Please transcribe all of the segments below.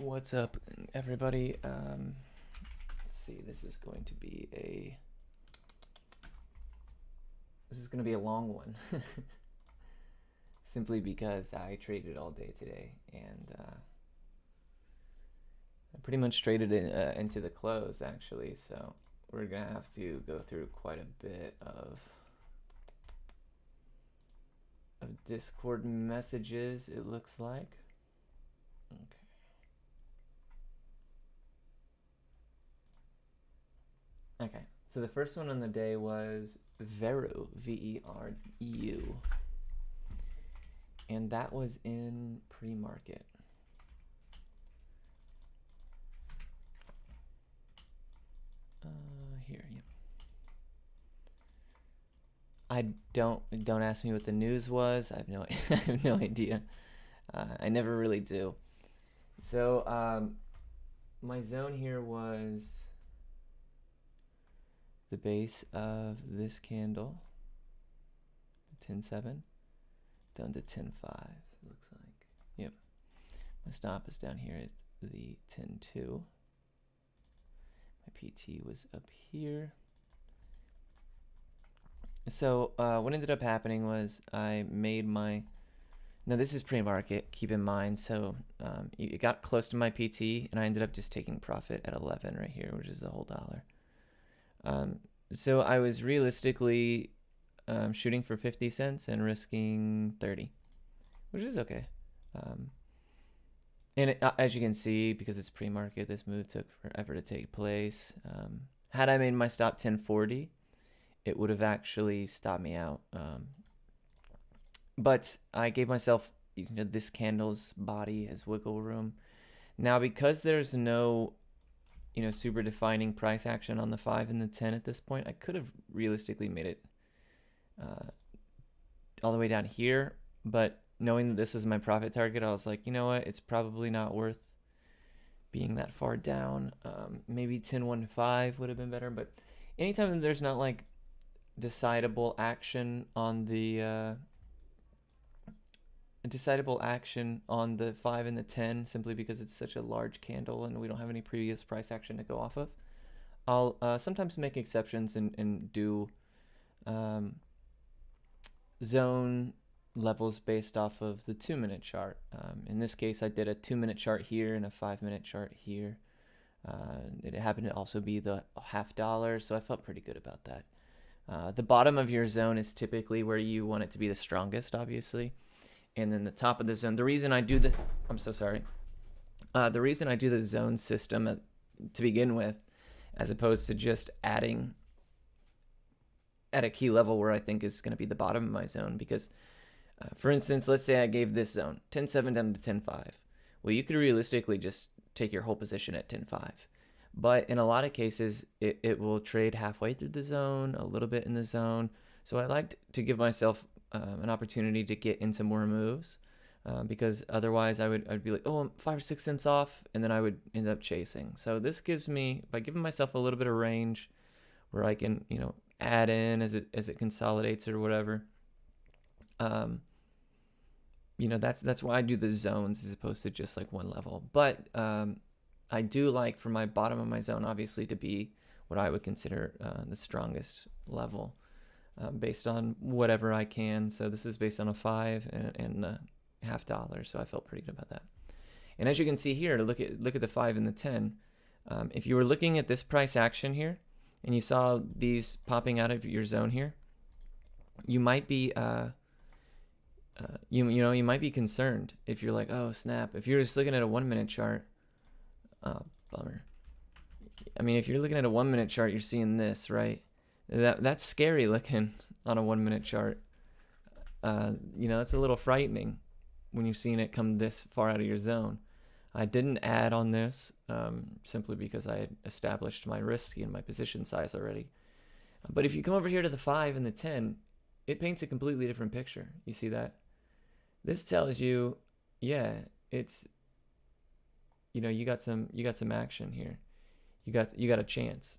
What's up, everybody? Let's see. This is gonna be a long one, simply because I traded all day today, and I pretty much traded into the close actually. So we're gonna have to go through quite a bit of Discord messages. It looks like. Okay. Okay. So the first one on the day was Veru, Vereu, and that was in pre-market. Here, yeah. I don't ask me what the news was. I have no I have no idea. I never really do. So my zone here was the base of this candle, 10.7, down to 10.5. It looks like. Yep. My stop is down here at the 10.2. My PT was up here. So what ended up happening was I made my. Now this is pre-market, keep in mind. So it got close to my PT, and I ended up just taking profit at 11 right here, which is the whole dollar. So I was realistically shooting for 50 cents and risking 30, which is okay. And as you can see, because it's pre-market, this move took forever to take place. Had I made my stop 1040, it would have actually stopped me out. But I gave myself this candle's body as wiggle room. Now, because there's no super defining price action on the 5 and the 10 at this point, I could have realistically made it all the way down here, but knowing that this is my profit target, I was like, you know what, it's probably not worth being that far down. Maybe 10.15 would have been better, but anytime there's not like decidable action on the 5 and the 10, simply because it's such a large candle and we don't have any previous price action to go off of, I'll sometimes make exceptions and do zone levels based off of the 2-minute chart. In this case, I did a 2-minute chart here and a 5-minute chart here. It happened to also be the $0.50, so I felt pretty good about that. The bottom of your zone is typically where you want it to be the strongest, obviously. And then the top of the zone, the reason I do this, I'm so sorry. The reason I do the zone system to begin with, as opposed to just adding at a key level where I think is going to be the bottom of my zone, because for instance, let's say I gave this zone 10.7 down to 10.5. Well, you could realistically just take your whole position at 10.5. But in a lot of cases, it will trade halfway through the zone, a little bit in the zone. So I like to give myself an opportunity to get into more moves, because otherwise I'd be like, oh, I'm 5 or 6 cents off, and then I would end up chasing. So this gives me, by giving myself a little bit of range where I can, add in as it consolidates or whatever. That's why I do the zones as opposed to just like one level. But I do like for my bottom of my zone, obviously, to be what I would consider the strongest level, based on whatever I can. So this is based on a 5 and the $0.50. So I felt pretty good about that. And as you can see here, look at the 5 and the 10. If you were looking at this price action here, and you saw these popping out of your zone here, you might be you might be concerned if you're like, oh snap. If you're just looking at a 1-minute chart, bummer. I mean, if you're looking at a 1-minute chart, you're seeing this, right? That's scary looking on a 1-minute chart. That's a little frightening when you're seeing it come this far out of your zone. I didn't add on this simply because I had established my risk and my position size already. But if you come over here to the 5 and the 10, it paints a completely different picture. You see that? This tells you, yeah, it's, you got some action here. You got a chance.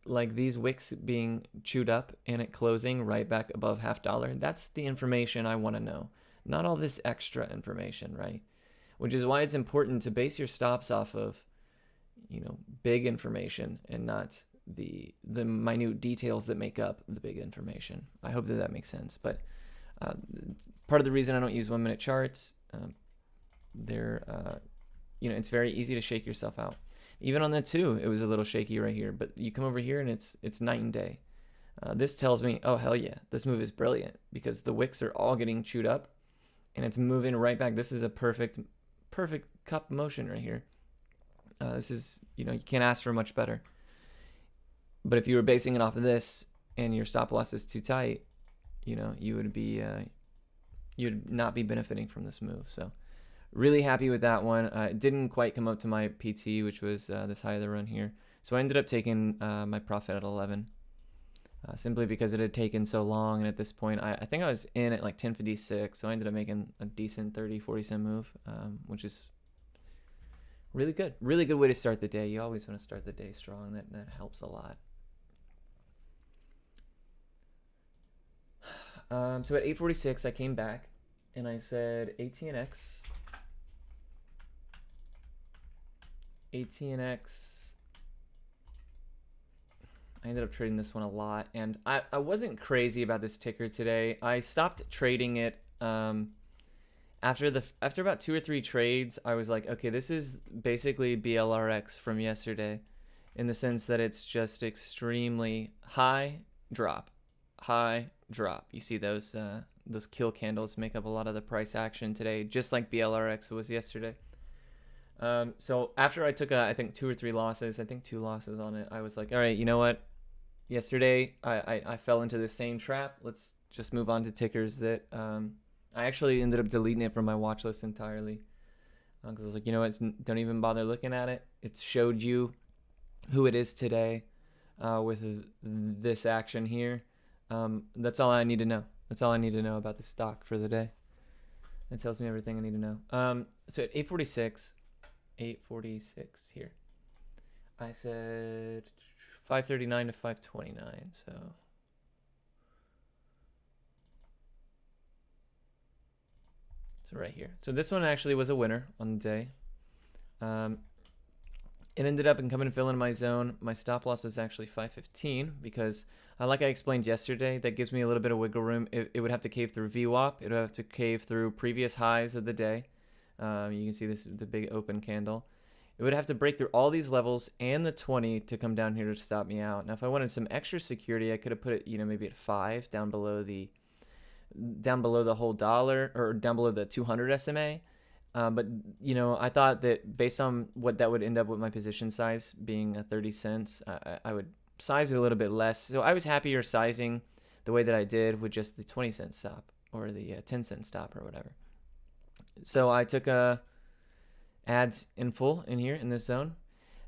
Like these wicks being chewed up and it closing right back above $0.50. That's the information I want to know. Not all this extra information, right? which is why it's important to base your stops off of, big information and not the minute details that make up the big information. I hope that makes sense. But part of the reason I don't use 1 minute charts, it's very easy to shake yourself out. Even on the 2, it was a little shaky right here, but you come over here and it's night and day. This tells me, oh hell yeah, this move is brilliant because the wicks are all getting chewed up and it's moving right back. This is a perfect cup motion right here. This is, you can't ask for much better. But if you were basing it off of this and your stop loss is too tight, you would be, you'd not be benefiting from this move. So really happy with that one. It didn't quite come up to my PT, which was this high of the run here. So I ended up taking my profit at 11. Simply because it had taken so long, and at this point I think I was in at like 10.56, so I ended up making a decent 30-40 cent move, which is really good way to start the day. You always want to start the day strong. That helps a lot. So at 8.46 I came back and I said ATNX, I ended up trading this one a lot, and I wasn't crazy about this ticker today. I stopped trading it after about 2 or 3 trades. I was like, okay, this is basically BLRX from yesterday, in the sense that it's just extremely high drop. You see those kill candles make up a lot of the price action today, just like BLRX was yesterday. So after I took I think 2 or 3 losses, I think 2 losses on it, I was like, all right, you know what? Yesterday, I fell into the same trap. Let's just move on to tickers that I actually ended up deleting it from my watch list entirely. Because I was like, you know what? Don't even bother looking at it. It showed you who it is today with this action here. That's all I need to know. That's all I need to know about the stock for the day. That tells me everything I need to know. So at 8.46 here, I said 5.39 to 5.29, so right here. So this one actually was a winner on the day. It ended up coming and filling my zone. My stop loss was actually 5.15 because, like I explained yesterday, that gives me a little bit of wiggle room. It would have to cave through VWAP. It would have to cave through previous highs of the day. You can see this is the big open candle. It would have to break through all these levels and the 20 to come down here to stop me out. Now, if I wanted some extra security, I could have put it, maybe at 5 down below the whole dollar, or down below the 200 SMA. But I thought that based on what that would end up with my position size being 30 cents, I would size it a little bit less. So I was happier sizing the way that I did with just the 20 cent stop or the 10 cent stop or whatever. So I took ads in full in here in this zone.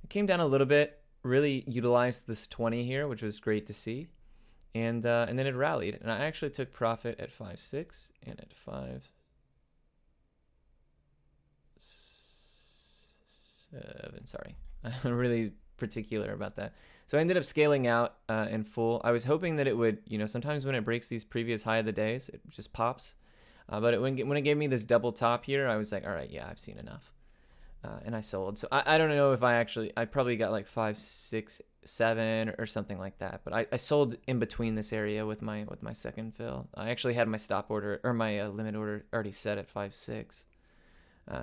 It came down a little bit, really utilized this 20 here, which was great to see. And then it rallied, and I actually took profit at 5.6 and at 5.7. Sorry, I'm really particular about that. So I ended up scaling out in full. I was hoping that it would, sometimes when it breaks these previous high of the days, it just pops. But when it gave me this double top here, I was like, all right, yeah, I've seen enough. And I sold. So I don't know if I probably got like 5, 6, 7 or something like that. But I sold in between this area with my second fill. I actually had my stop order or my limit order already set at 5.6.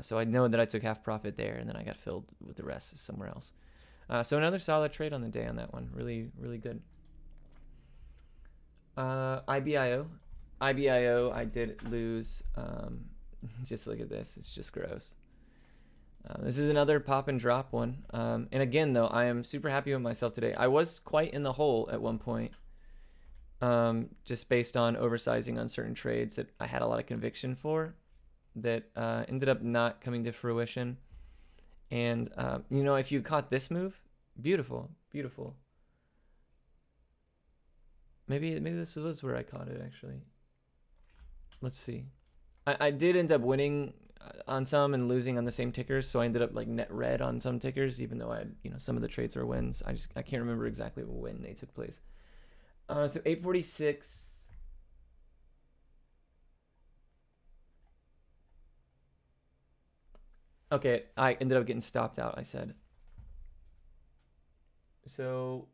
So I know that I took half profit there, and then I got filled with the rest somewhere else. So another solid trade on the day on that one. Really, really good. IBIO, I did lose. Just look at this. It's just gross. This is another pop and drop one. And again, though, I am super happy with myself today. I was quite in the hole at one point, just based on oversizing on certain trades that I had a lot of conviction for, that ended up not coming to fruition. And, if you caught this move, beautiful, beautiful. Maybe this was where I caught it, actually. Let's see. I did end up winning on some and losing on the same tickers, so I ended up like net red on some tickers, even though I had, some of the trades were wins. I can't remember exactly when they took place. So 8.46. Okay, I ended up getting stopped out, I said. So,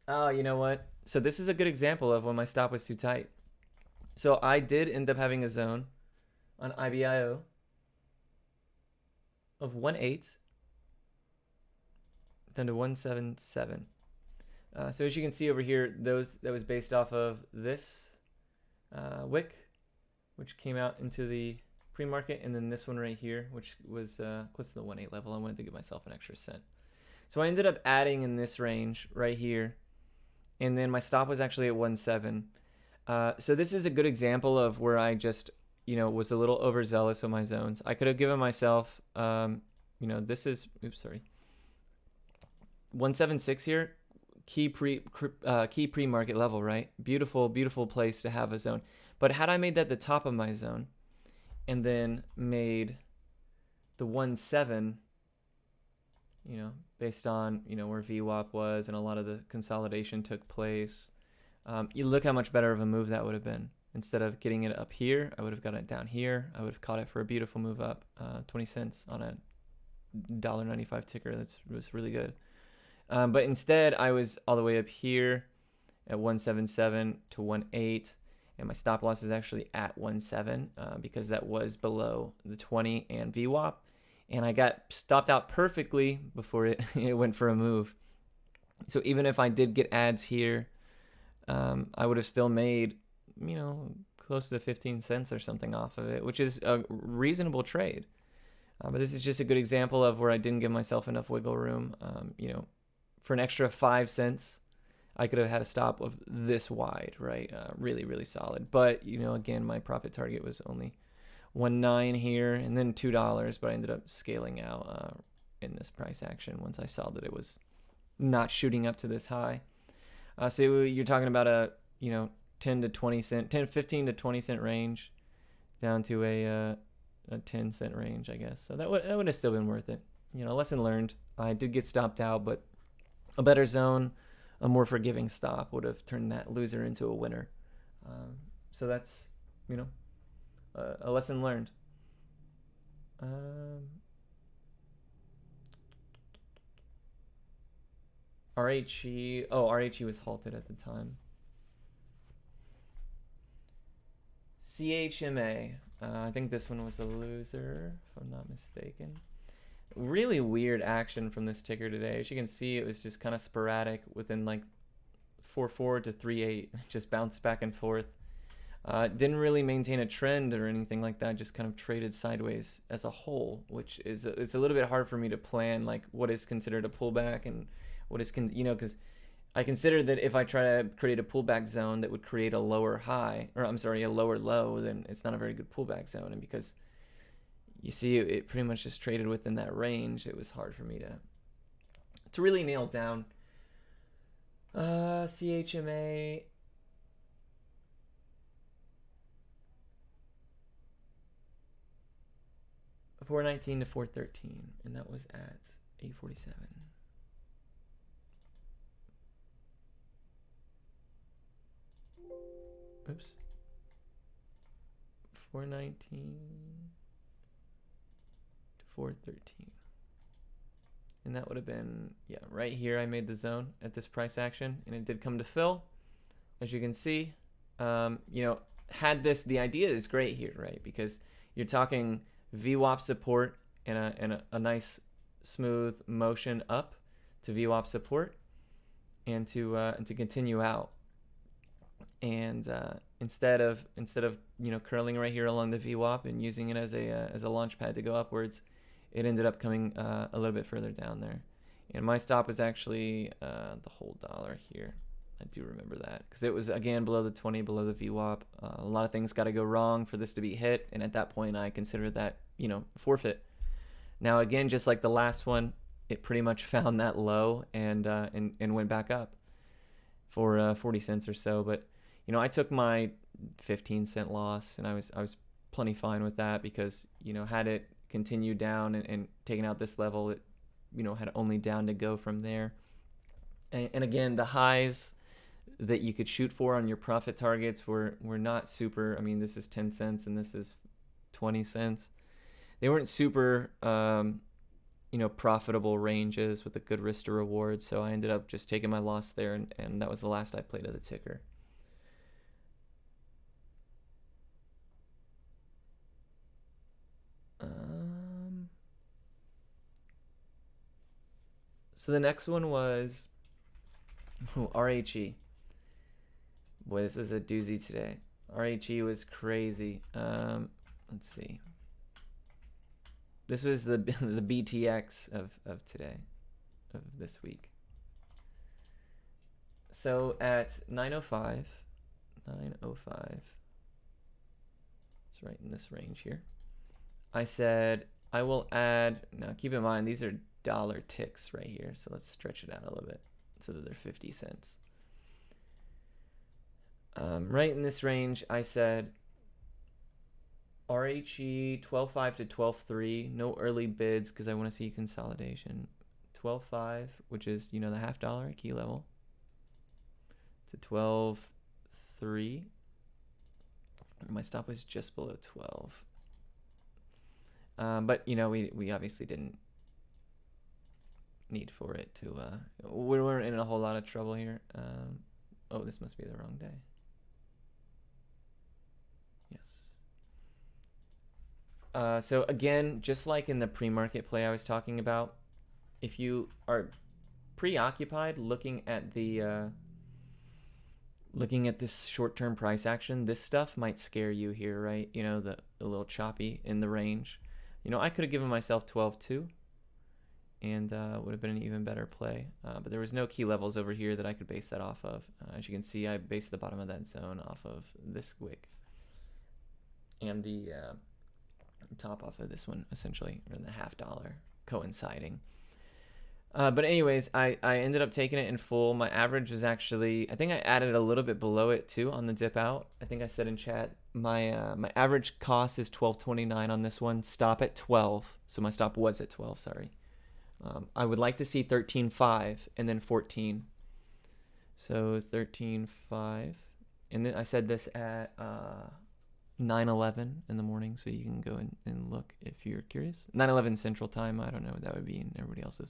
oh, you know what? So this is a good example of when my stop was too tight. So I did end up having a zone on IBIO of 1.8 down to 177. So as you can see over here, that was based off of this wick, which came out into the pre-market, and then this one right here, which was close to the 1.8 level. I wanted to give myself an extra cent. So I ended up adding in this range right here, and then my stop was actually at 1.7. So this is a good example of where I just, was a little overzealous with my zones. I could have given myself, this is, oops, sorry, 176 here, key pre-market level, right? Beautiful, beautiful place to have a zone. But had I made that the top of my zone, and then made the 1.7, based on where VWAP was and a lot of the consolidation took place, you look how much better of a move that would have been. Instead of getting it up here, I would have got it down here. I would have caught it for a beautiful move up, 20 cents on a $1.95 ticker. That was really good. But instead, I was all the way up here at 177 to 1.8, and my stop loss is actually at 1.7 because that was below the 20 and VWAP, and I got stopped out perfectly before it went for a move. So even if I did get ads here, I would have still made, close to 15 cents or something off of it, which is a reasonable trade. But this is just a good example of where I didn't give myself enough wiggle room. For an extra 5 cents, I could have had a stop of this wide, right? Really, really solid. But, again, my profit target was only 1.9 here and then $2, but I ended up scaling out in this price action once I saw that it was not shooting up to this high. So you're talking about a 10 to 20 cent, 15 to 20 cent range down to a 10 cent range, I guess. So that would have still been worth it. Lesson learned. I did get stopped out, but a better zone, a more forgiving stop would have turned that loser into a winner. So that's a lesson learned. RHE. Oh, RHE was halted at the time. CHMA. I think this one was a loser, if I'm not mistaken. Really weird action from this ticker today. As you can see, it was just kind of sporadic within like 4.4 to 3.8. Just bounced back and forth. Didn't really maintain a trend or anything like that. Just kind of traded sideways as a whole, which is it's a little bit hard for me to plan like what is considered a pullback and what is because I consider that if I try to create a pullback zone that would create a lower high, or I'm sorry, a lower low, then it's not a very good pullback zone. And because you see it pretty much just traded within that range, it was hard for me to really nail down. CHMA. $4.19 to $4.13, and that was at 8.47. Oops. 4.19 to 4.13. And that would have been, right here I made the zone at this price action, and it did come to fill. As you can see, had this, the idea is great here, right? Because you're talking VWAP support and a nice smooth motion up to VWAP support and to continue out. And instead of curling right here along the VWAP and using it as a launch pad to go upwards, it ended up coming a little bit further down there. And my stop was actually the whole dollar here. I do remember that because it was again below the 20, below the VWAP. A lot of things got to go wrong for this to be hit, and at that point I considered that forfeit. Now again, just like the last one, it pretty much found that low and went back up for 40 cents or so. But I took my 15-cent loss, and I was plenty fine with that because had it continued down and taken out this level, it had only down to go from there. And again, the highs that you could shoot for on your profit targets were not super. I mean, this is 10 cents and this is 20 cents. they weren't super profitable ranges with a good risk to reward. So I ended up just taking my loss there, and that was the last I played of the ticker. So the next one was RHE. Boy, this is a doozy today. RHE was crazy. Let's see. This was the the BTX of today, of this week. So at 9:05, it's right in this range here. I said I will add. Now keep in mind these are dollar ticks right here, so let's stretch it out a little bit so that they're 50 cents. Right in this range, I said RHE 12.5 to 12.3. No early bids because I want to see consolidation. 12.5, which is the $0.50 at key level, to 12.3. My stop was just below 12. But we obviously didn't need for it to. We weren't in a whole lot of trouble here. Oh, this must be the wrong day. Yes. So again, just like in the pre-market play I was talking about, if you are preoccupied looking at this short-term price action, this stuff might scare you here, right? The a little choppy in the range. I could have given myself 12.2 and would have been an even better play. But there was no key levels over here that I could base that off of. As you can see, I based the bottom of that zone off of this wick and the top off of this one, essentially, or the $0.50 coinciding. But anyways, I ended up taking it in full. My average was actually, I think I added a little bit below it too on the dip out. I think I said in chat, my average cost is 12.29 on this one. Stop at 12. So my stop was at 12, sorry. I would like to see 13.5 and then 14. So 13.5. And then I said this at 9:11 in the morning, so you can go and look if you're curious. 9:11 Central Time. I don't know what that would be in everybody else's.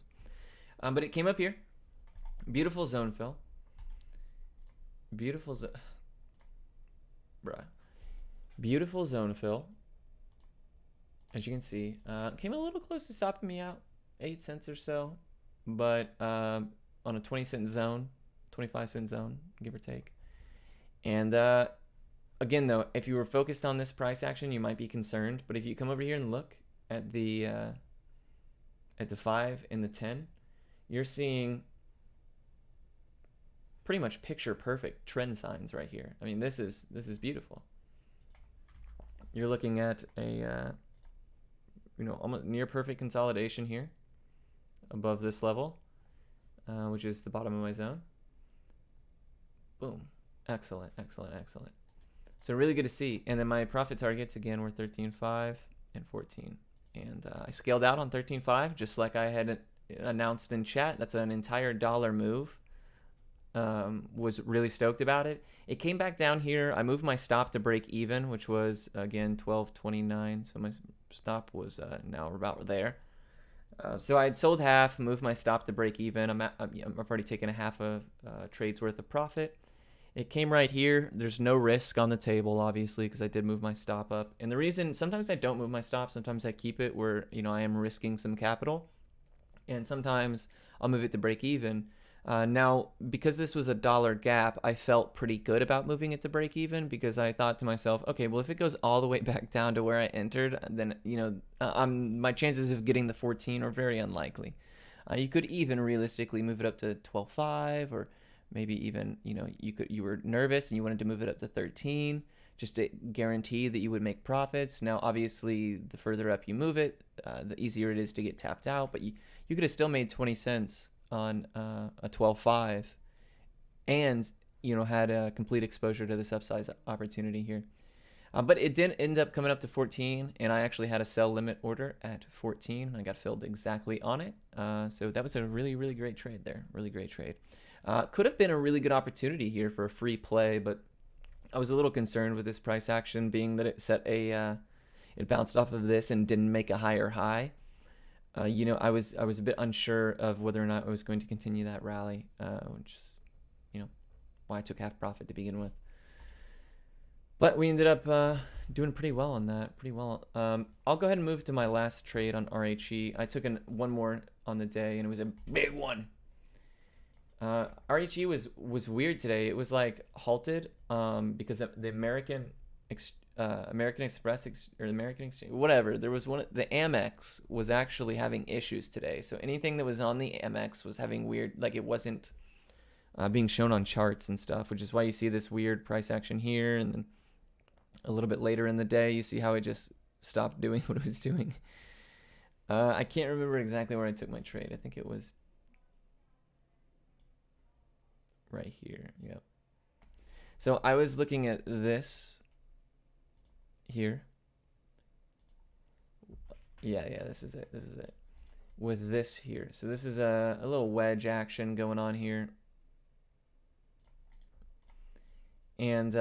But it came up here. Beautiful zone fill. Beautiful zone fill. As you can see, came a little close to stopping me out, 8 cents or so, but on a 20-cent zone, 25-cent zone, give or take. And again, though, if you were focused on this price action, you might be concerned. But if you come over here and look at the 5 and the 10, you're seeing pretty much picture perfect trend signs right here. I mean, this is beautiful. You're looking at a almost near perfect consolidation here above this level, which is the bottom of my zone. Boom. Excellent. So really good to see. And then my profit targets again were 13.5 and 14. And I scaled out on 13.5 just like I had announced in chat. That's an entire dollar move. Was really stoked about it. It came back down here. I moved my stop to break even, which was again 12.29. So my stop was now about there. So I had sold half, moved my stop to break even. I've already taken a half of trade's worth of profit. It came right here. There's no risk on the table, obviously, because I did move my stop up. And the reason, sometimes I don't move my stop, sometimes I keep it where, I am risking some capital. And sometimes I'll move it to break even. Now, because this was a dollar gap, I felt pretty good about moving it to break even because I thought to myself, okay, well, if it goes all the way back down to where I entered, then, my chances of getting the 14 are very unlikely. You could even realistically move it up to 12.5 or maybe even, you were nervous and you wanted to move it up to 13 just to guarantee that you would make profits. Now, obviously, the further up you move it, the easier it is to get tapped out, but you could have still made 20 cents on a 12.5 and, had a complete exposure to this upsize opportunity here. But it didn't end up coming up to 14, and I actually had a sell limit order at 14, and I got filled exactly on it. So that was a really, really great trade there. Really great trade. Could have been a really good opportunity here for a free play, but I was a little concerned with this price action being that it set a it bounced off of this and didn't make a higher high. You know, I was a bit unsure of whether or not I was going to continue that rally, which is, you know, why I took half profit to begin with. But we ended up doing pretty well on that, pretty well. I'll go ahead and move to my last trade on RHE. I took one more on the day, and it was a big one. RHE was weird today. It was like halted because of the American Express or the American Exchange, whatever. There was one. The Amex was actually having issues today. So anything that was on the Amex was having weird, like it wasn't being shown on charts and stuff, which is why you see this weird price action here, and then a little bit later in the day, you see how it just stopped doing what it was doing. I can't remember exactly where I took my trade. I think it was right here. Yep. So I was looking at this here. Yeah, this is it. This is it. With this here. So this is a little wedge action going on here. And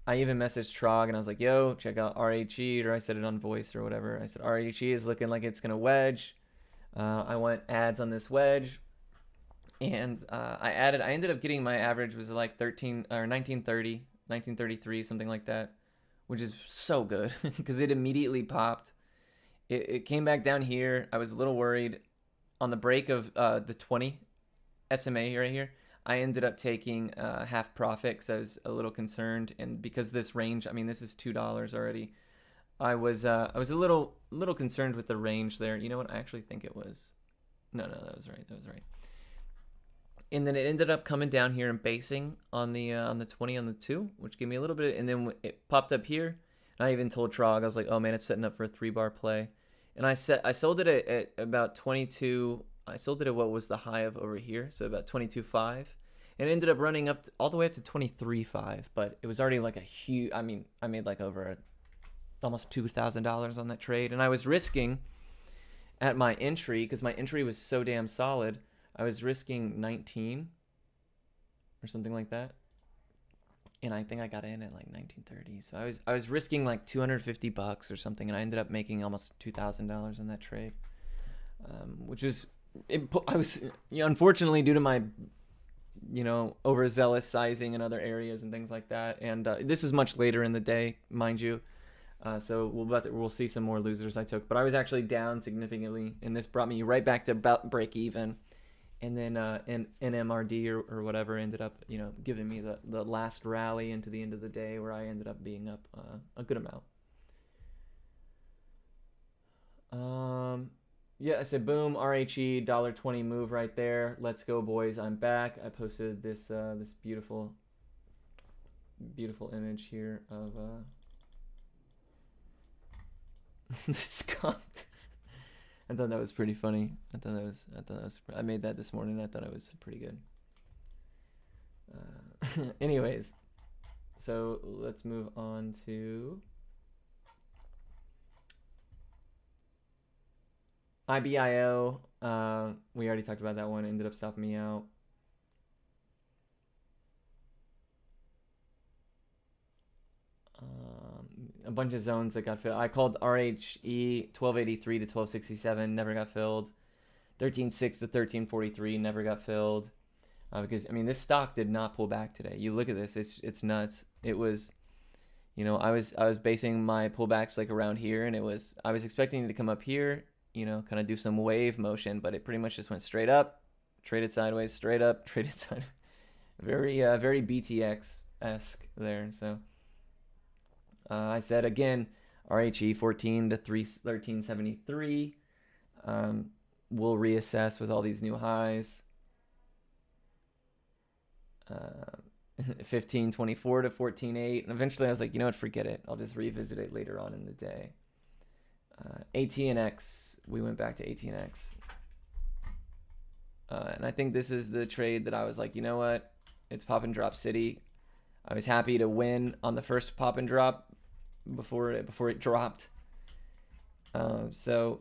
I even messaged Trog and I was like, yo, check out RHE, or I said it on voice or whatever. I said, RHE is looking like it's going to wedge. I want ads on this wedge. And I ended up getting, my average was like 1930, 1933, something like that, which is so good because it immediately popped. It came back down here. I was a little worried on the break of the 20 SMA right here. I ended up taking half profit because I was a little concerned, and because this range, I mean, this is $2 already. I was a little concerned with the range there. You know what? I actually think it was. No, that was right. That was right. And then it ended up coming down here and basing on the 20 on the 2, which gave me a little bit. And then it popped up here. And I even told Trog, I was like, oh man, it's setting up for a 3-bar play. And I sold it at about 22. I sold it at what was the high of over here, so about 22.5. And it ended up running up all the way up to 23.5. But it was already like a huge. I mean, I made like over almost $2,000 on that trade, and I was risking at my entry, because my entry was so damn solid. I was risking 19 or something like that, and I think I got in at like 1930. So I was risking like $250 or something, and I ended up making almost $2,000 on that trade, which was I was, you know, unfortunately, due to my, you know, overzealous sizing in other areas and things like that. And this is much later in the day, mind you. So we'll see some more losers I took, but I was actually down significantly, and this brought me right back to about break even. And then NMRD or whatever ended up, you know, giving me the last rally into the end of the day, where I ended up being up a good amount. Yeah, I said boom, RHE, $1.20 move right there. Let's go, boys. I'm back. I posted this this beautiful image here of the skunk. I thought that was pretty funny. I made that this morning. I thought it was pretty good. Anyways, so let's move on to IBIO. We already talked about that one. Ended up stopping me out. A bunch of zones that got filled. I called RHE 1283 to 1267, never got filled. 13.6 to 13.43, never got filled. Because I mean, this stock did not pull back today. You look at this, it's nuts. It was, you know, I was basing my pullbacks like around here, and I was expecting it to come up here, you know, kind of do some wave motion, but it pretty much just went straight up, traded sideways, straight up, traded sideways. Very BTX-esque there. So I said again, RHE 14 to 1373. We'll reassess with all these new highs. 1524 to 14.8, and eventually I was like, you know what, forget it. I'll just revisit it later on in the day. ATNX, we went back to ATNX. And I think this is the trade that I was like, you know what, it's pop and drop city. I was happy to win on the first pop and drop before it dropped. So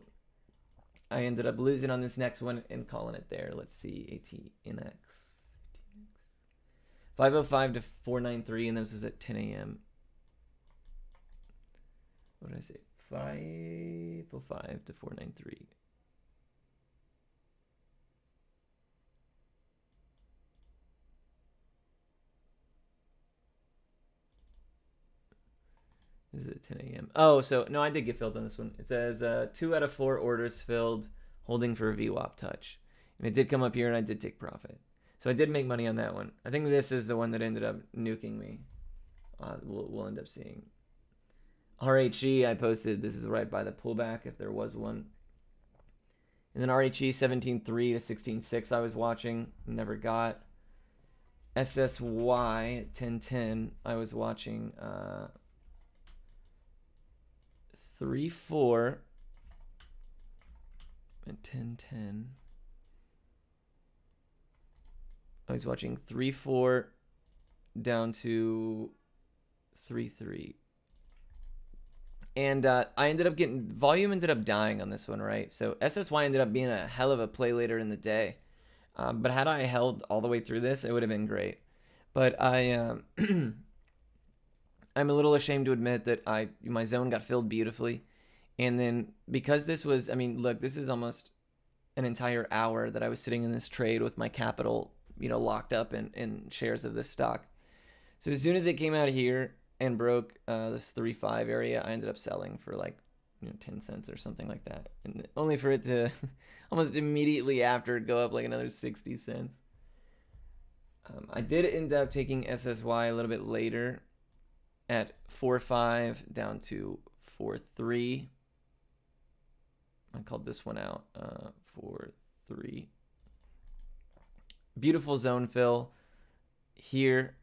I ended up losing on this next one and calling it there. Let's see, ATNX. 505 to 493, and this was at 10 a.m. What did I say? 505 to 493. This is at 10 a.m. Oh, so no, I did get filled on this one. It says 2 out of 4 orders filled, holding for a VWAP touch. And it did come up here, and I did take profit. So I did make money on that one. I think this is the one that ended up nuking me. We'll end up seeing. RHE, I posted, this is right by the pullback, if there was one. And then RHE 17.3 to 16.6 I was watching, never got. SSY 10.10 I was watching 3.4 at 10.10. I was watching 3.4 down to 3.3. And I ended up getting, volume ended up dying on this one, right? So SSY ended up being a hell of a play later in the day. But had I held all the way through this, it would have been great. But I'm a little ashamed to admit that my zone got filled beautifully. And then because this was, I mean, look, this is almost an entire hour that I was sitting in this trade with my capital, locked up in shares of this stock. So as soon as it came out here and broke this 3.5 area, I ended up selling for like 10 cents or something like that, and only for it to almost immediately after go up like another 60 cents. I did end up taking SSY a little bit later at 4.5 down to 4.3. I called this one out 4.3. Beautiful zone fill here.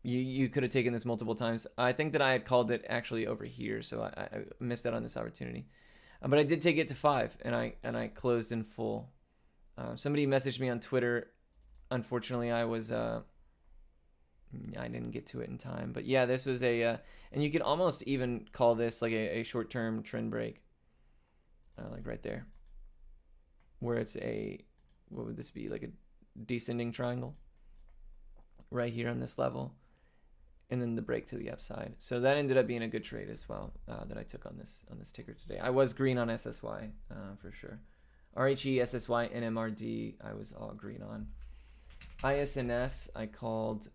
You could have taken this multiple times. I think that I had called it actually over here, so I missed out on this opportunity. But I did take it to 5, and I closed in full. Somebody messaged me on Twitter. Unfortunately, I didn't get to it in time. But yeah, this was and you could almost even call this like a short-term trend break, like right there, where it's what would this be, like a descending triangle right here on this level, and then the break to the upside. So that ended up being a good trade as well that I took on this ticker today. I was green on SSY for sure. RHE, SSY, NMRD, I was all green on. ISNS, I called.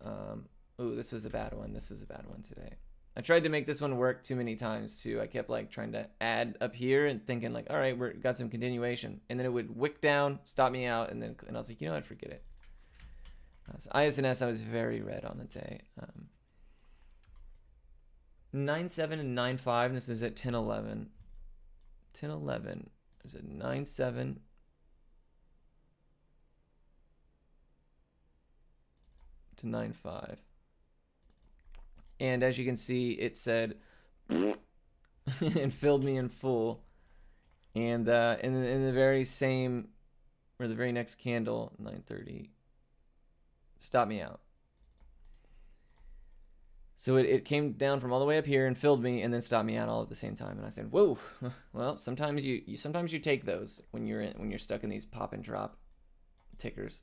This was a bad one. This was a bad one today. I tried to make this one work too many times too. I kept like trying to add up here and thinking like, all right, we've got some continuation, and then it would wick down, stop me out, and I was like, you know what, forget it. So ISNS, I was very red on the day. 9.7 and 9.5. This is at 10.11. 10.11 is at 9.7 to 9.5. And as you can see, it said and filled me in full. And in the very same, or the very next candle, 9.30, stopped me out. So it came down from all the way up here and filled me, and then stopped me out all at the same time. And I said, "Whoa! Well, sometimes you take those when you're stuck in these pop and drop tickers.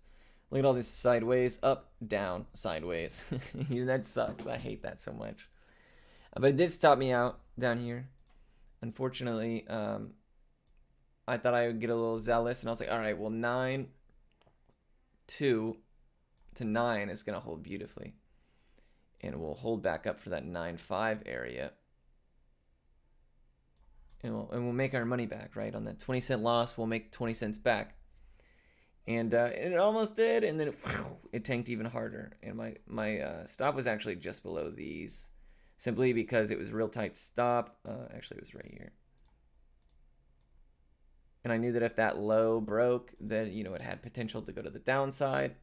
Look at all this sideways, up, down, sideways. That sucks. I hate that so much. But it did stop me out down here. Unfortunately, I thought I would get a little zealous, and I was like, all right, well, 9.2 to 9 is gonna hold beautifully. And we'll hold back up for that 9.5 area. And we'll make our money back, right? On that 20-cent loss, we'll make 20 cents back. And it almost did, and then it tanked even harder. And my stop was actually just below these, simply because it was a real tight stop. Actually, it was right here. And I knew that if that low broke, then it had potential to go to the downside.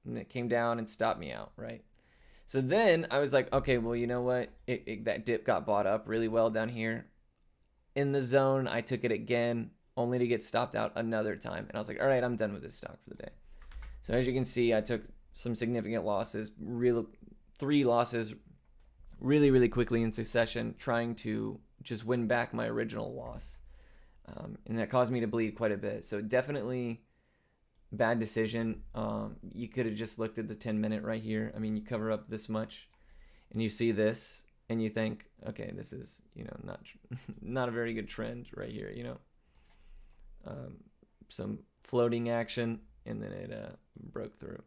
And it came down and stopped me out, right? So then I was like, okay, well, you know what? That dip got bought up really well down here. In the zone, I took it again, only to get stopped out another time. And I was like, all right, I'm done with this stock for the day. So as you can see, I took some significant losses, 3 losses really, really quickly in succession, trying to just win back my original loss. And that caused me to bleed quite a bit. So definitely bad decision. You could have just looked at the 10-minute right here. I mean, you cover up this much and you see this, and you think, okay, this is, not not a very good trend right here, some floating action, and then it broke through.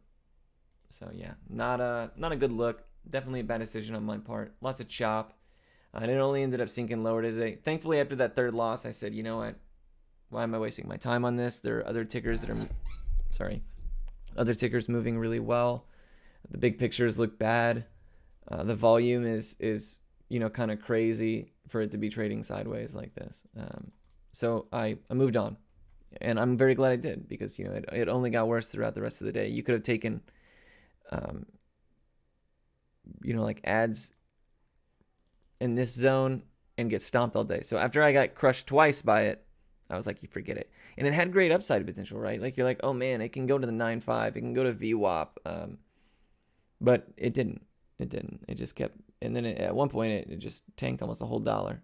So yeah, not a good look. Definitely a bad decision on my part. Lots of chop. And it only ended up sinking lower today. Thankfully, after that third loss, I said, you know what? Why am I wasting my time on this? There are other tickers that are, other tickers moving really well. The big pictures look bad. The volume is kind of crazy for it to be trading sideways like this. So I moved on, and I'm very glad I did, because it only got worse throughout the rest of the day. You could have taken, like ads in this zone and get stomped all day. So after I got crushed twice by it, I was like, you forget it. And it had great upside potential, right? Like, you're like, oh man, it can go to the 9.5, it can go to VWAP, but it didn't. It just kept, and then at one point it just tanked almost a whole dollar,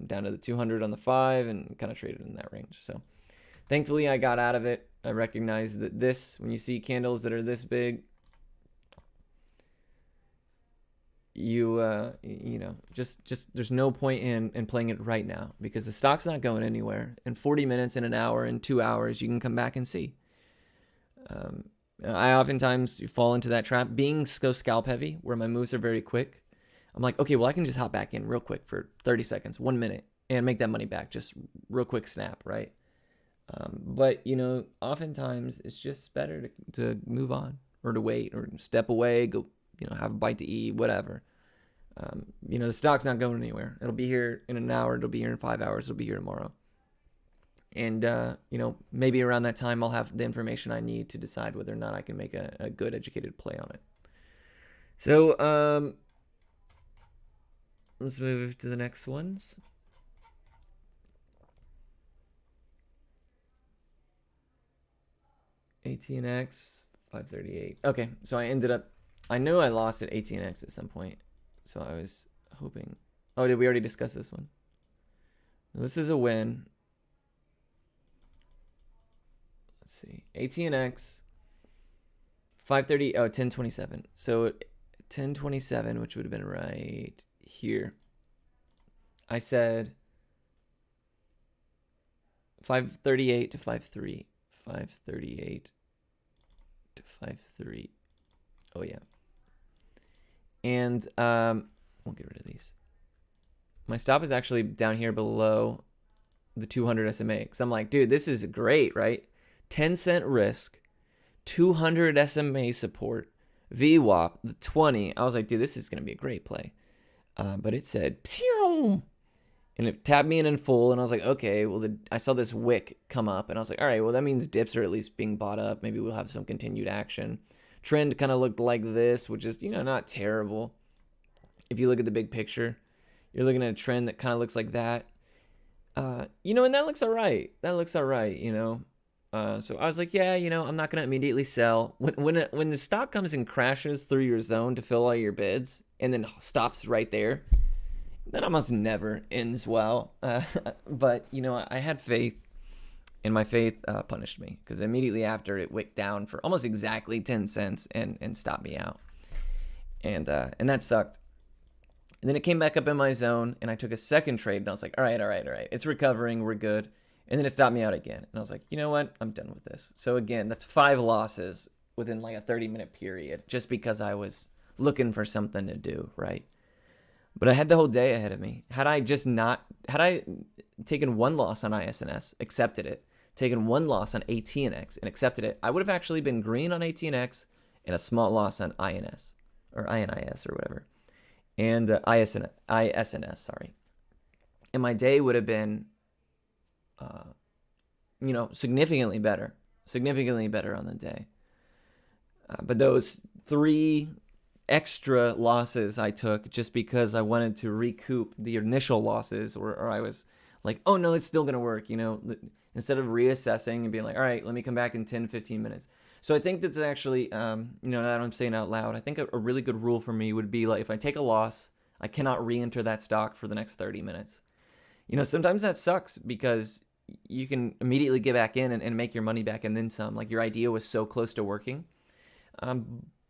down to the 200 on the 5, and kind of traded in that range. So thankfully I got out of it. I recognize that when you see candles that are this big, just there's no point in playing it right now, because the stock's not going anywhere. In 40 minutes, in an hour, in 2 hours, you can come back and see. I oftentimes fall into that trap, being so scalp heavy, where my moves are very quick. I'm like, okay, well, I can just hop back in real quick for 30 seconds, 1 minute, and make that money back, just real quick snap, right? But oftentimes it's just better to move on, or to wait, or step away, go, have a bite to eat, whatever. The stock's not going anywhere. It'll be here in an hour. It'll be here in 5 hours. It'll be here tomorrow. And, maybe around that time I'll have the information I need to decide whether or not I can make a good educated play on it. So, let's move to the next ones. ATNX 538. Okay, so I knew I lost at ATNX at some point, so I was hoping. Oh, did we already discuss this one? This is a win. Let's see. ATNX 530. Oh, 1027. So 1027, which would have been right here. I said 538 to 53. 538 to 53. Oh yeah. And we'll get rid of these. My stop is actually down here below the 200 SMA, because I'm like, dude, this is great, right? 10-cent risk, 200 SMA support, VWAP, the 20. I was like, dude, this is going to be a great play. But it said, Pew! And it tapped me in full, and I was like, okay, well, I saw this wick come up, and I was like, all right, well, that means dips are at least being bought up. Maybe we'll have some continued action. Trend kind of looked like this, which is, not terrible. If you look at the big picture, you're looking at a trend that kind of looks like that. And that looks all right. So I was like, yeah, I'm not going to immediately sell. When the stock comes and crashes through your zone to fill all your bids and then stops right there, that almost never ends well. But, I had faith, and my faith punished me, because immediately after it wicked down for almost exactly 10 cents and stopped me out. And that sucked. And then it came back up in my zone, and I took a second trade, and I was like, all right. It's recovering. We're good. And then it stopped me out again. And I was like, you know what? I'm done with this. So again, that's 5 losses within like a 30-minute period, just because I was looking for something to do, right? But I had the whole day ahead of me. Had I taken one loss on ISNS, accepted it, taken one loss on ATNX and accepted it, I would have actually been green on ATNX and a small loss on INS, or INIS, or whatever. And ISNS, sorry. And my day would have been, significantly better on the day. But those 3 extra losses I took just because I wanted to recoup the initial losses, or I was like, oh no, it's still going to work, instead of reassessing and being like, all right, let me come back in 10, 15 minutes. So I think that's actually, now that I'm saying out loud, I think a really good rule for me would be like, if I take a loss, I cannot re-enter that stock for the next 30 minutes. Sometimes that sucks, because you can immediately get back in and make your money back and then some. Like, your idea was so close to working.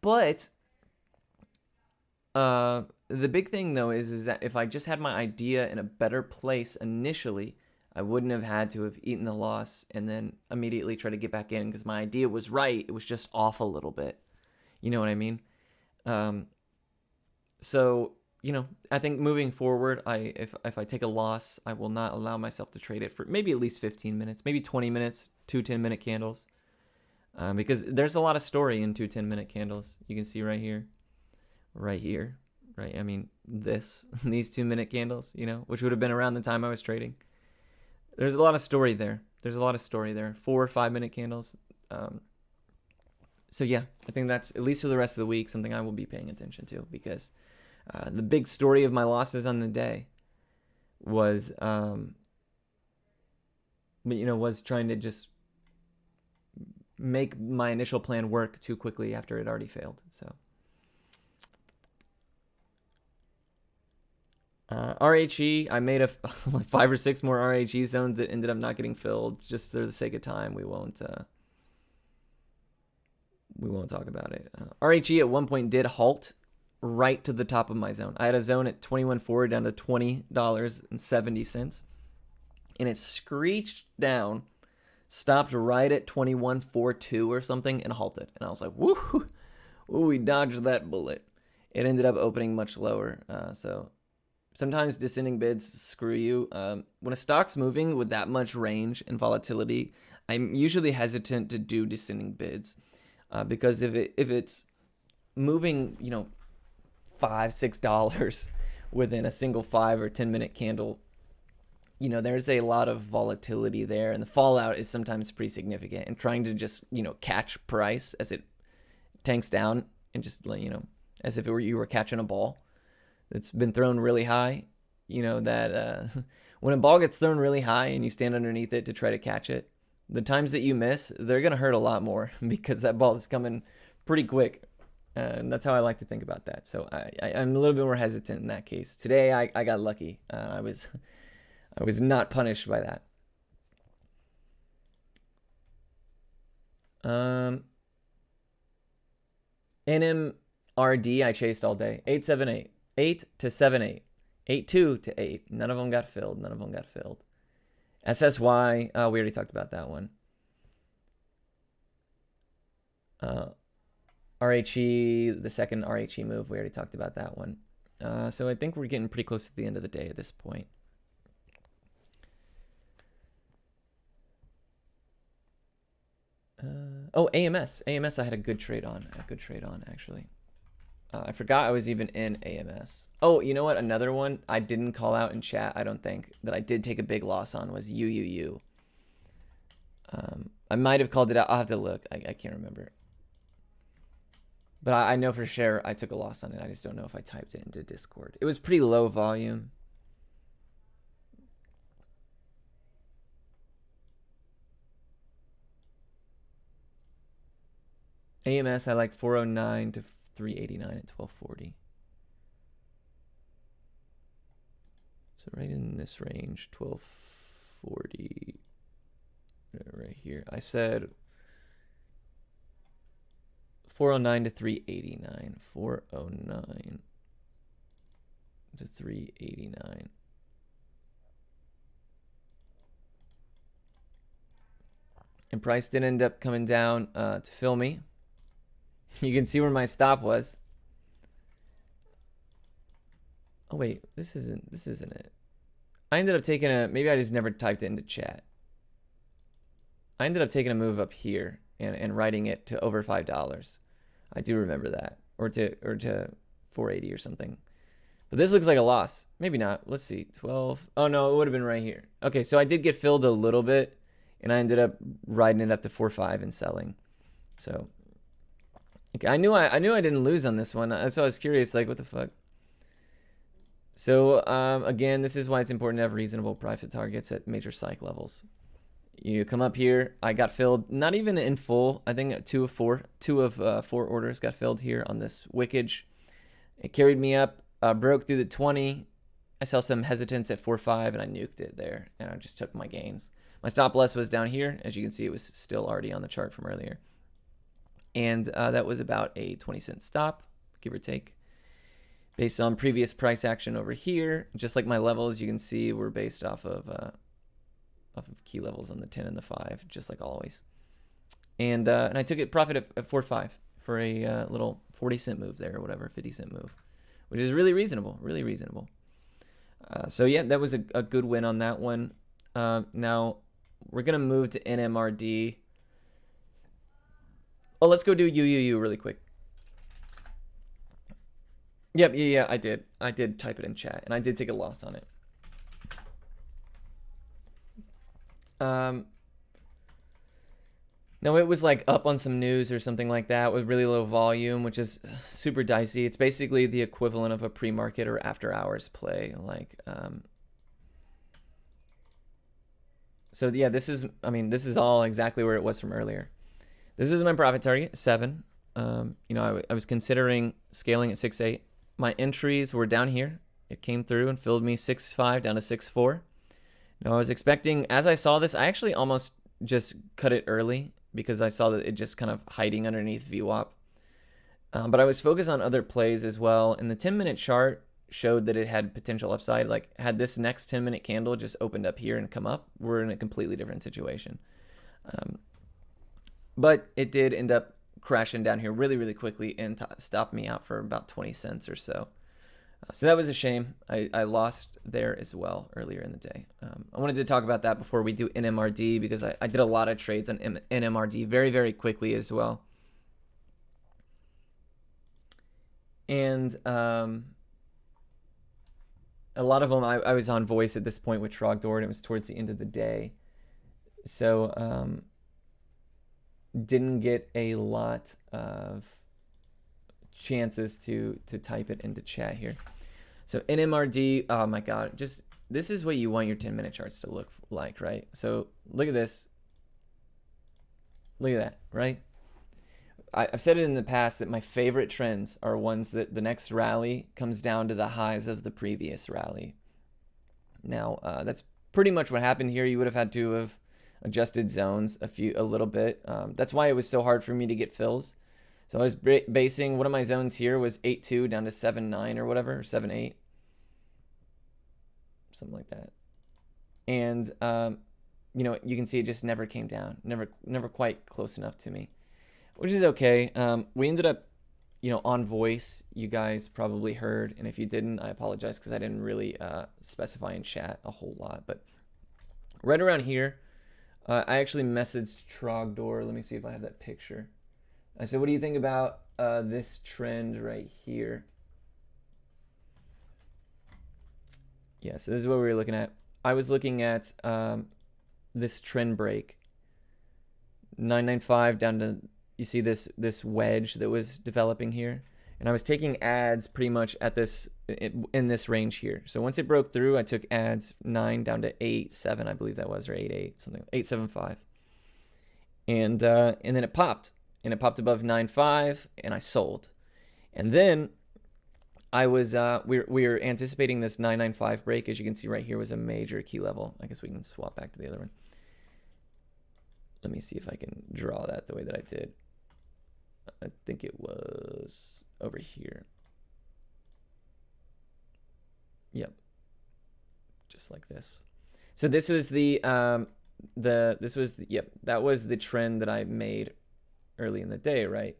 But the big thing though is that if I just had my idea in a better place initially, I wouldn't have had to have eaten the loss and then immediately try to get back in because my idea was right. It was just off a little bit. You know what I mean? Um, so I think moving forward, if I take a loss, I will not allow myself to trade it for maybe at least 15 minutes, maybe 20 minutes, 2 10-minute candles, because there's a lot of story in 2 10-minute candles. You can see right here, right? I mean, these 2 minute candles, which would have been around the time I was trading. There's a lot of story there. 4 or 5 minute candles. So yeah, I think that's, at least for the rest of the week, something I will be paying attention to, because the big story of my losses on the day was, was trying to just make my initial plan work too quickly after it already failed. So RHE, I made like 5 or 6 more RHE zones that ended up not getting filled just for the sake of time. We won't talk about it. RHE at one point did halt right to the top of my zone. I had a zone at 21.4 down to $20.70, and it screeched down, stopped right at 21.42 or something, and halted. And I was like, woo, we dodged that bullet. It ended up opening much lower. So sometimes descending bids screw you. When a stock's moving with that much range and volatility, I'm usually hesitant to do descending bids, because if it's moving, $5-6 within a single 5 or 10-minute candle, there's a lot of volatility there, and the fallout is sometimes pretty significant. And trying to just catch price as it tanks down, and just as if you were catching a ball that's been thrown really high, that when a ball gets thrown really high and you stand underneath it to try to catch it, the times that you miss, they're going to hurt a lot more because that ball is coming pretty quick. And that's how I like to think about that. So I'm a little bit more hesitant in that case. Today I got lucky. I was not punished by that. NMRD I chased all day. 878. 8 to 78. 82 to 8. None of them got filled. SSY, we already talked about that one. RHE, the second RHE move, we already talked about that one. So I think we're getting pretty close to the end of the day at this point. AMS. AMS I had a good trade on. Actually. I forgot I was even in AMS. Oh, you know what? Another one I didn't call out in chat, I don't think, that I did take a big loss on was UUU. I might have called it out. I'll have to look. I can't remember. But I know for sure I took a loss on it. I just don't know if I typed it into Discord. It was pretty low volume. AMS, I like 409 to 389 at 1240. So right in this range, 1240. Right here. I said 409 to 389. 409 to 389. And price did end up coming down to fill me. You can see where my stop was. Oh wait, this isn't it. I ended up taking maybe I just never typed it into chat. I ended up taking a move up here and writing it to over $5. I do remember that. Or to 480 or something. But this looks like a loss. Maybe not. Let's see. 12. Oh no, it would have been right here. Okay, so I did get filled a little bit, and I ended up riding it up to 4.5 and selling. So okay, I knew I didn't lose on this one. That's why I was curious, like, what the fuck. So again, this is why it's important to have reasonable profit targets at major psych levels. You come up here. I got filled, not even in full. I think 2 of 4 orders got filled here on this wickage. It carried me up, broke through the 20. I saw some hesitance at 4.5 and I nuked it there, and I just took my gains. My stop loss was down here. As you can see, it was still already on the chart from earlier. And that was about a 20-cent stop, give or take. based on previous price action over here. Just like my levels, you can see we're based off of key levels on the 10 and the 5, just like always. And I took it profit at 4.5 for a little 40-cent move there, or whatever, 50-cent move, which is really reasonable, really reasonable. So yeah, that was a good win on that one. Now we're gonna move to NMRD. Oh, let's go do UUU really quick. Yep, yeah, I did. I did type it in chat, and I did take a loss on it. No, it was like up on some news or something like that with really low volume, which is super dicey. It's basically the equivalent of a pre-market or after-hours play. Like, so yeah, this is, I mean, this is all exactly where it was from earlier. This is my profit target, 7. You know, I was considering scaling at 6.8. My entries were down here. It came through and filled me 6.5 down to 6.4. Now I was expecting, as I saw this, I actually almost just cut it early because I saw that it just kind of hiding underneath VWAP. But I was focused on other plays as well. And the 10-minute chart showed that it had potential upside. Like, had this next 10-minute candle just opened up here and come up, we're in a completely different situation. But it did end up crashing down here really, really quickly and stopped me out for about 20 cents or so. So that was a shame. I lost there as well earlier in the day. I wanted to talk about that before we do NMRD because I did a lot of trades on NMRD very, very quickly as well. And a lot of them, I was on voice at this point with Trogdor, and it was towards the end of the day. So didn't get a lot of chances to type it into chat here. So NMRD, oh my god, just this is what you want your 10-minute charts to look like, right? So look at this. Look at that, right? I've said it in the past that my favorite trends are ones that the next rally comes down to the highs of the previous rally. Now, that's pretty much what happened here. You would have had to have adjusted zones a little bit. That's why it was so hard for me to get fills. So I was basing, one of my zones here was 8.2 down to 7.9 or whatever, or 7.8. Something like that. And, you know, you can see it just never came down. Never quite close enough to me, which is okay. We ended up, you know, on voice, you guys probably heard. And if you didn't, I apologize because I didn't really specify in chat a whole lot. But right around here, I actually messaged Trogdor. Let me see if I have that picture. I said, what do you think about this trend right here? Yeah, so this is what we were looking at. I was looking at this trend break. 995 down to, you see this wedge that was developing here? And I was taking ads pretty much at this, in this range here. So once it broke through, I took ads 9 down to 8.7, I believe that was, or 8.8, something, 8.75. And then it popped. And it popped above 9.5, and I sold. And then I was we were anticipating this 9.95 break. As you can see right here was a major key level. I guess we can swap back to the other one. Let me see if I can draw that the way that I did. I think it was over here. Yep, just like this. So this was the yep, that was the trend that I made early in the day, right?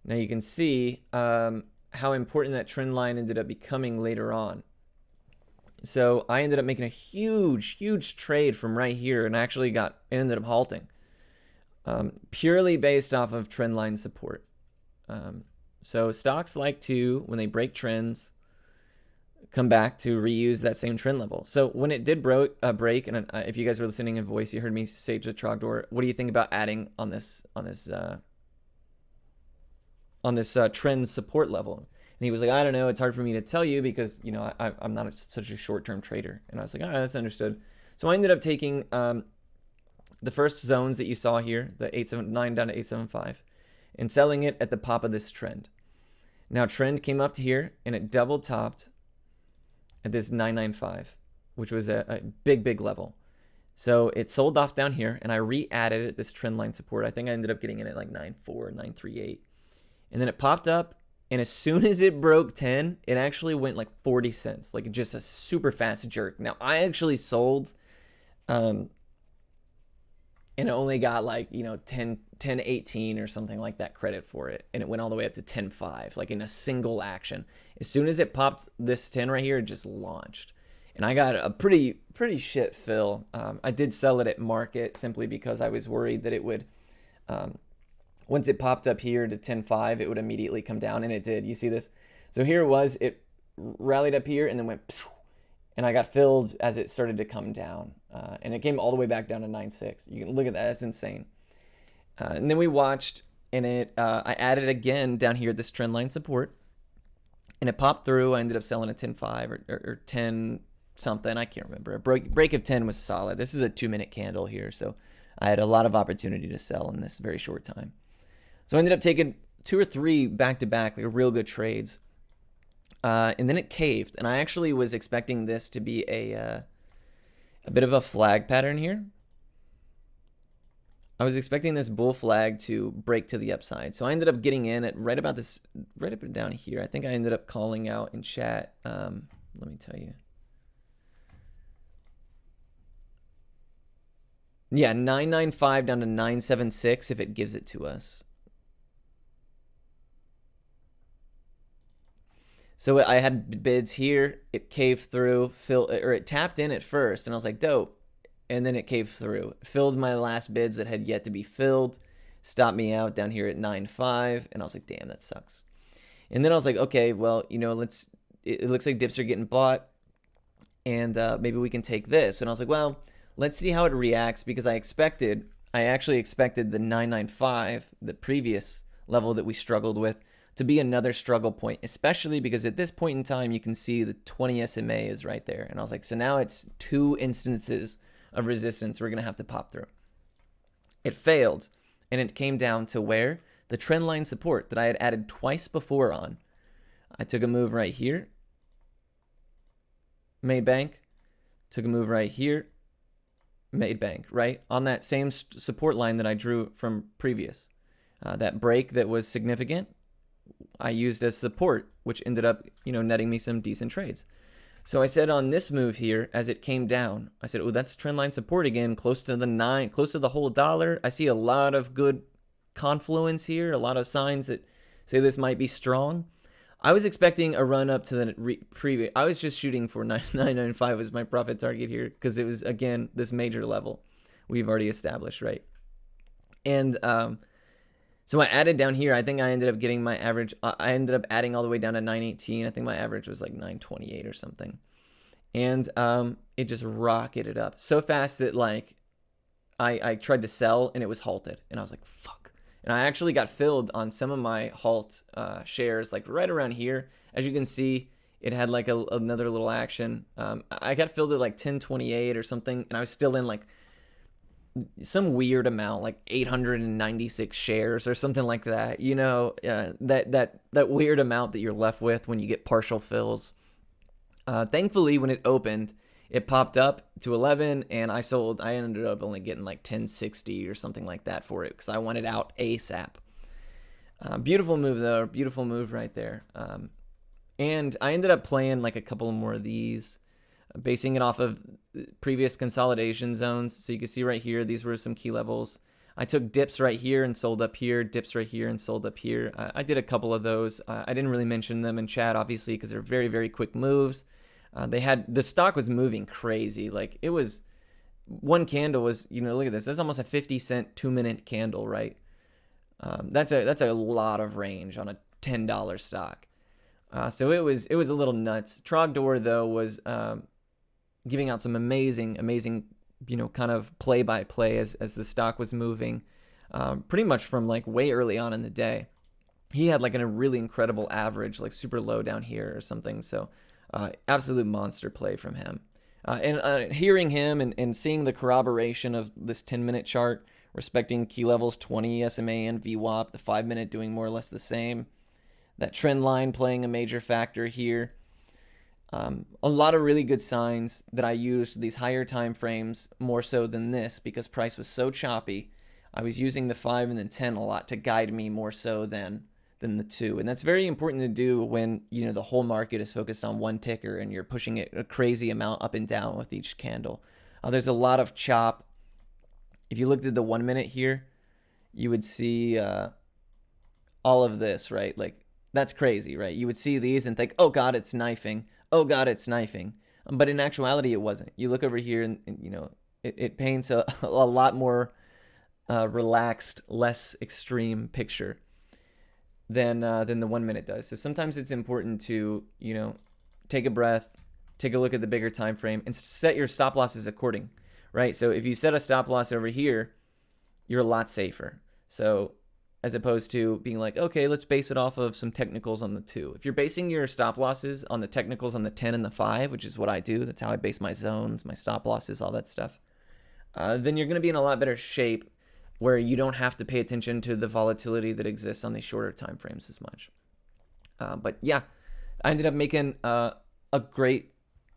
Now you can see how important that trend line ended up becoming later on. So I ended up making a huge trade from right here, and actually ended up halting, purely based off of trend line support. So stocks like to, when they break trends, come back to reuse that same trend level. So when it did break, and if you guys were listening in voice, you heard me say to Trogdor, what do you think about adding on this trend support level? And he was like, I don't know, it's hard for me to tell you because, you know, I'm not such a short-term trader. And I was like, that's understood. So I ended up taking the first zones that you saw here, the 8.79 down to 8.75, and selling it at the pop of this trend. Now trend came up to here and it double topped at this 9.95, which was a big level. So it sold off down here, and I re-added it, this trend line support. I think I ended up getting in at like 9.4, 9.38. And then it popped up, And as soon as it broke 10, it actually went like 40 cents, like just a super fast jerk. Now, I actually sold and it only got like, 10.18 or something like that credit for it. And it went all the way up to 10.5, like in a single action. As soon as it popped this 10 right here, it just launched. And I got a pretty shit fill. I did sell it at market simply because I was worried that it would, once it popped up here to 10.5, it would immediately come down, and it did. You see this? So here it was. It rallied up here and then went, and I got filled as it started to come down. And it came all the way back down to 9.6. You can look at that. That's insane. And then we watched, and I added again down here this trend line support, and it popped through. I ended up selling a 10.5 or 10 something. I can't remember. A break of 10 was solid. This is a 2-minute candle here, so I had a lot of opportunity to sell in this very short time. So I ended up taking 2 or 3 back-to-back, like real good trades. And then it caved, and I actually was expecting this to be a bit of a flag pattern here. I was expecting this bull flag to break to the upside. So I ended up getting in at right about this, right up and down here. I think I ended up calling out in chat. Let me tell you. Yeah, 995 down to 976 if it gives it to us. So I had bids here. It caved through, it tapped in at first, and I was like, dope. And then it caved through, filled my last bids that had yet to be filled, stopped me out down here at 9.5, and I was like, damn, that sucks. And then I was like, okay, well, it looks like dips are getting bought, and maybe we can take this. And I was like, well, let's see how it reacts, because I actually expected the 995, the previous level that we struggled with, to be another struggle point, especially because at this point in time, you can see the 20 SMA is right there. And I was like, so now it's 2 instances of resistance we're going to have to pop through. It failed, and it came down to where? The trend line support that I had added twice before on. I took a move right here, made bank, took a move right here, made bank, right? On that same support line that I drew from previous. That break that was significant, I used as support, which ended up, netting me some decent trades. So I said on this move here, as it came down, I said, oh, that's trendline support again, close to the whole dollar. I see a lot of good confluence here, a lot of signs that say this might be strong. I was expecting a run up to the previous. I was just shooting for 995 as my profit target here, because it was, again, this major level we've already established, right? And so I added down here. I think I ended up getting my average. I ended up adding all the way down to 918. I think my average was like 928 or something. And it just rocketed up so fast that like I tried to sell and it was halted. And I was like, fuck. And I actually got filled on some of my halt shares, like right around here. As you can see, it had like another little action. I got filled at like 1028 or something. And I was still in like some weird amount, like 896 shares or something like that. That weird amount that you're left with when you get partial fills. Thankfully, when it opened, it popped up to 11, and I sold. I ended up only getting like 1060 or something like that for it, because I wanted out ASAP. Beautiful move though, beautiful move right there. And I ended up playing like a couple more of these, basing it off of previous consolidation zones. So you can see right here, these were some key levels. I took dips right here and sold up here, dips right here and sold up here. I did a couple of those. I didn't really mention them in chat, obviously, because they're very, very quick moves. The stock was moving crazy. Like it was, one candle was, look at this. That's almost a 50-cent 2-minute candle, right? That's a lot of range on a $10 stock. So it was a little nuts. Trogdor though was giving out some amazing, kind of play-by-play as the stock was moving, pretty much from like way early on in the day. He had like a really incredible average, like super low down here or something. So absolute monster play from him. And hearing him and seeing the corroboration of this 10-minute chart, respecting key levels 20, SMA, and VWAP, the 5-minute doing more or less the same. That trend line playing a major factor here. A lot of really good signs that I used these higher time frames more so than this, because price was so choppy. I was using the 5 and the 10 a lot to guide me more so than than the 2. And that's very important to do when, you know, the whole market is focused on one ticker and you're pushing it a crazy amount up and down with each candle. There's a lot of chop. If you looked at the 1 minute here, you would see all of this, right? Like, that's crazy, right? You would see these and think, oh God, it's knifing. Oh God, it's knifing. But in actuality, it wasn't. You look over here and you know, it paints a lot more relaxed, less extreme picture than the 1 minute does. So sometimes it's important to, you know, take a breath, take a look at the bigger time frame, and set your stop losses according, right? So if you set a stop loss over here, you're a lot safer. So as opposed to being like, okay, let's base it off of some technicals on the 2. If you're basing your stop losses on the technicals on the 10 and the 5, which is what I do, that's how I base my zones, my stop losses, all that stuff, then you're going to be in a lot better shape where you don't have to pay attention to the volatility that exists on these shorter time frames as much. But yeah, I ended up making a great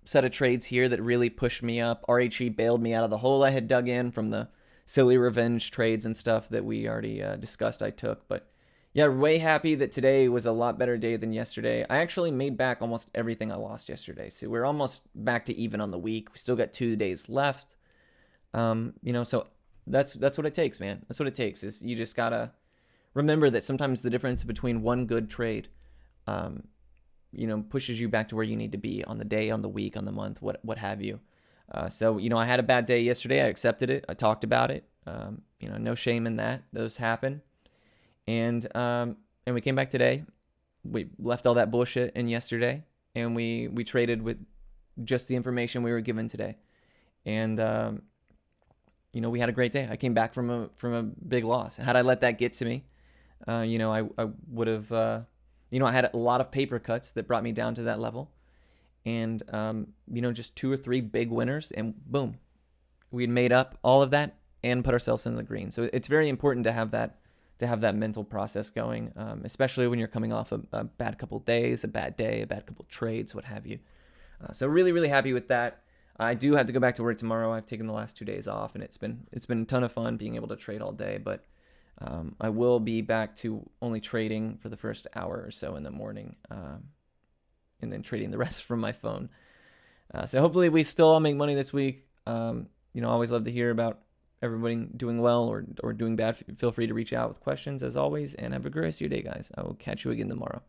set of trades here that really pushed me up. RHE bailed me out of the hole I had dug in from the silly revenge trades and stuff that we already discussed I took. But yeah, way happy that today was a lot better day than yesterday. I actually made back almost everything I lost yesterday. So we're almost back to even on the week. We still got 2 days left. You know, so that's what it takes, man. That's what it takes. Is you just gotta remember that sometimes the difference between one good trade, you know, pushes you back to where you need to be on the day, on the week, on the month, what have you. So, you know, I had a bad day yesterday. I accepted it. I talked about it. You know, no shame in that. Those happen. And we came back today. We left all that bullshit in yesterday, and we traded with just the information we were given today. And you know, we had a great day. I came back from a big loss. Had I let that get to me, you know, I would have, you know, I had a lot of paper cuts that brought me down to that level. And, you know, just 2 or 3 big winners, and boom, we had made up all of that and put ourselves in the green. So it's very important to have that mental process going, especially when you're coming off a bad couple days, a bad day, a bad couple trades, what have you. So really, really happy with that. I do have to go back to work tomorrow. I've taken the last 2 days off, and it's been a ton of fun being able to trade all day. But I will be back to only trading for the first hour or so in the morning, and then trading the rest from my phone. So hopefully we still all make money this week. You know, I always love to hear about everybody doing well or doing bad. Feel free to reach out with questions as always, and have a great rest of your day, guys. I will catch you again tomorrow.